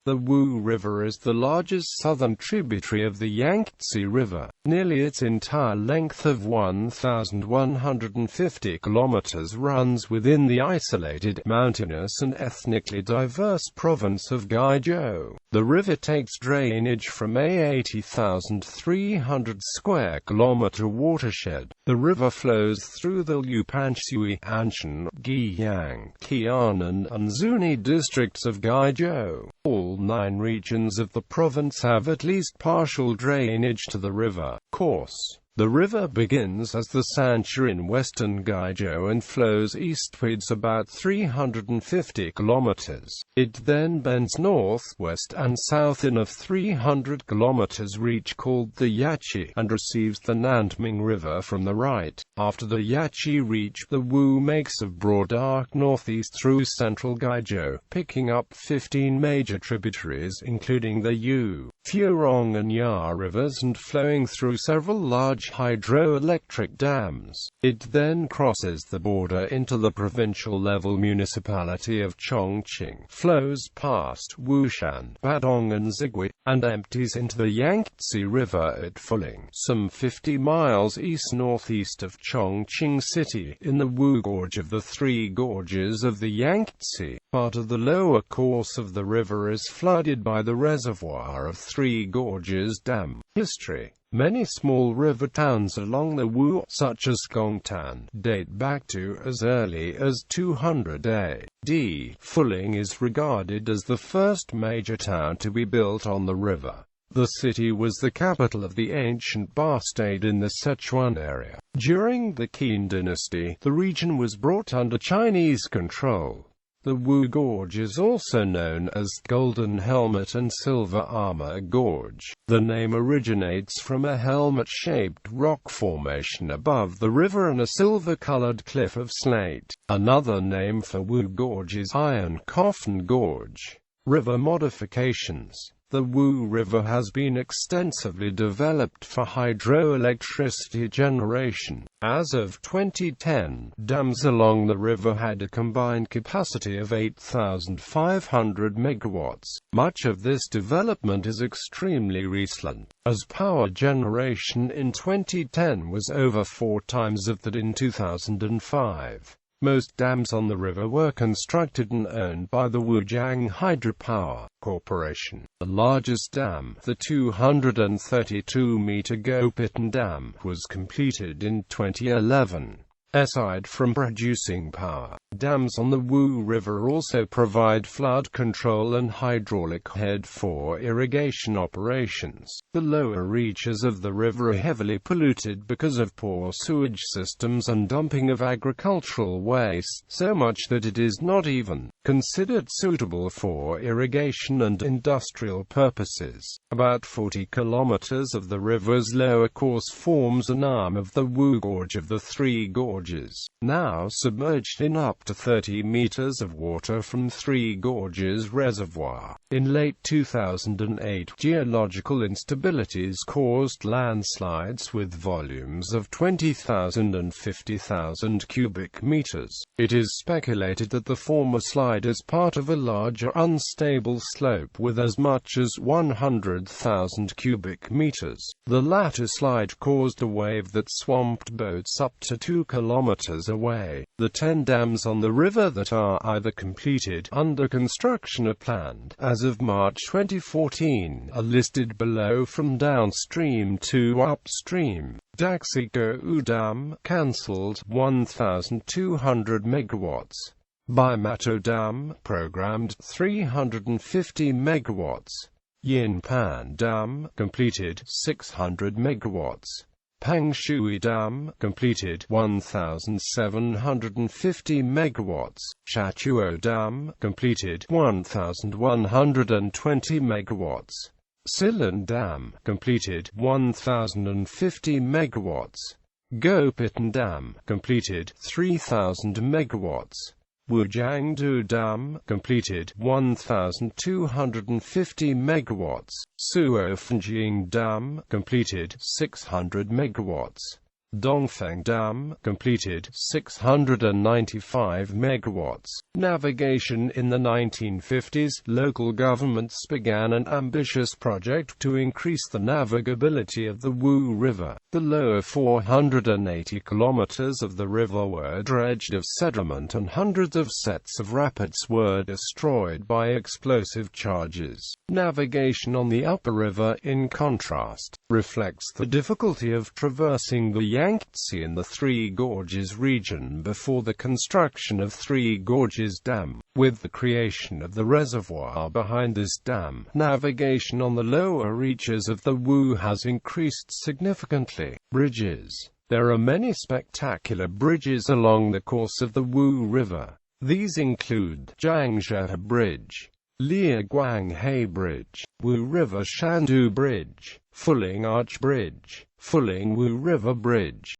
The Wu River is the largest southern tributary of the Yangtze River. Nearly its entire length of 1,150 kilometers runs within the isolated, mountainous and ethnically diverse province of Guizhou. The river takes drainage from a 80,300 square kilometer watershed. The river flows through the Liupanshui, Anshun, Guiyang, Qiannan, and Zunyi Districts of Guizhou. All 9 regions of the province have at least partial drainage to the river course. The river begins as the Sancha in western Guizhou and flows eastwards about 350 kilometers. It then bends north-west and south in a 300 kilometers reach called the Yangtze, and receives the Nanming River from the right. After the Yangtze reach, the Wu makes a broad arc northeast through central Guizhou, picking up 15 major tributaries including the Yu, Furong and Ya rivers and flowing through several large hydroelectric dams. It then crosses the border into the provincial-level municipality of Chongqing, flows past Wushan, Badong and Zigui, and empties into the Yangtze River at Fuling, some 50 miles east-northeast of Chongqing City, in the Wu Gorge of the Three Gorges of the Yangtze. Part of the lower course of the river is flooded by the reservoir of Three Gorges Dam. History. Many small river towns along the Wu, such as Gongtan, date back to as early as 200 AD. Fuling is regarded as the first major town to be built on the river. The city was the capital of the ancient Ba state in the Sichuan area. During the Qin dynasty, the region was brought under Chinese control. The Wu Gorge is also known as Golden Helmet and Silver Armor Gorge. The name originates from a helmet-shaped rock formation above the river and a silver-colored cliff of slate. Another name for Wu Gorge is Iron Coffin Gorge. River modifications. The Wu River has been extensively developed for hydroelectricity generation. As of 2010, dams along the river had a combined capacity of 8,500 megawatts. Much of this development is extremely recent, as power generation in 2010 was over 4 times of that in 2005. Most dams on the river were constructed and owned by the Wujiang Hydropower Corporation. The largest dam, the 232-meter Gopitan Dam, was completed in 2011. Aside from producing power, dams on the Wu River also provide flood control and hydraulic head for irrigation operations. The lower reaches of the river are heavily polluted because of poor sewage systems and dumping of agricultural waste, so much that it is not even considered suitable for irrigation and industrial purposes. About 40 kilometers of the river's lower course forms an arm of the Wu Gorge of the Three Gorges, now submerged in up to 30 meters of water from Three Gorges Reservoir. In late 2008, geological instabilities caused landslides with volumes of 20,000 and 50,000 cubic meters. It is speculated that the former slide is part of a larger unstable slope with as much as 100,000 cubic meters. The latter slide caused a wave that swamped boats up to 2 kilometers away. The 10 dams on the river that are either completed, under construction or planned, as of March 2014, are listed below from downstream to upstream. Daxigo Dam, cancelled, 1,200 megawatts. Baimato Dam, programmed, 350 megawatts. Yinpan Dam, completed, 600 megawatts. Pangshui Dam, completed, 1,750 megawatts. Shachuo Dam, completed, 1,120 megawatts. Silan Dam, completed, 1,050 megawatts. Gopitan Dam, completed, 3,000 megawatts. Wujiang.The Dam, completed, 1,250 megawatts. Suofenjing Dam, completed, 600 megawatts. Dongfeng Dam, completed, 695 megawatts. Navigation. In the 1950s, local governments began an ambitious project to increase the navigability of the Wu River. The lower 480 kilometers of the river were dredged of sediment and hundreds of sets of rapids were destroyed by explosive charges. Navigation on the upper river, in contrast, reflects the difficulty of traversing the Yangtze in the Three Gorges region before the construction of Three Gorges Dam. With the creation of the reservoir behind this dam, navigation on the lower reaches of the Wu has increased significantly. Bridges. There are many spectacular bridges along the course of the Wu River. These include Zhangzhe Bridge, Liupanshui Bridge, Wu River Shandu Bridge, Fuling Arch Bridge, Fuling Wu River Bridge,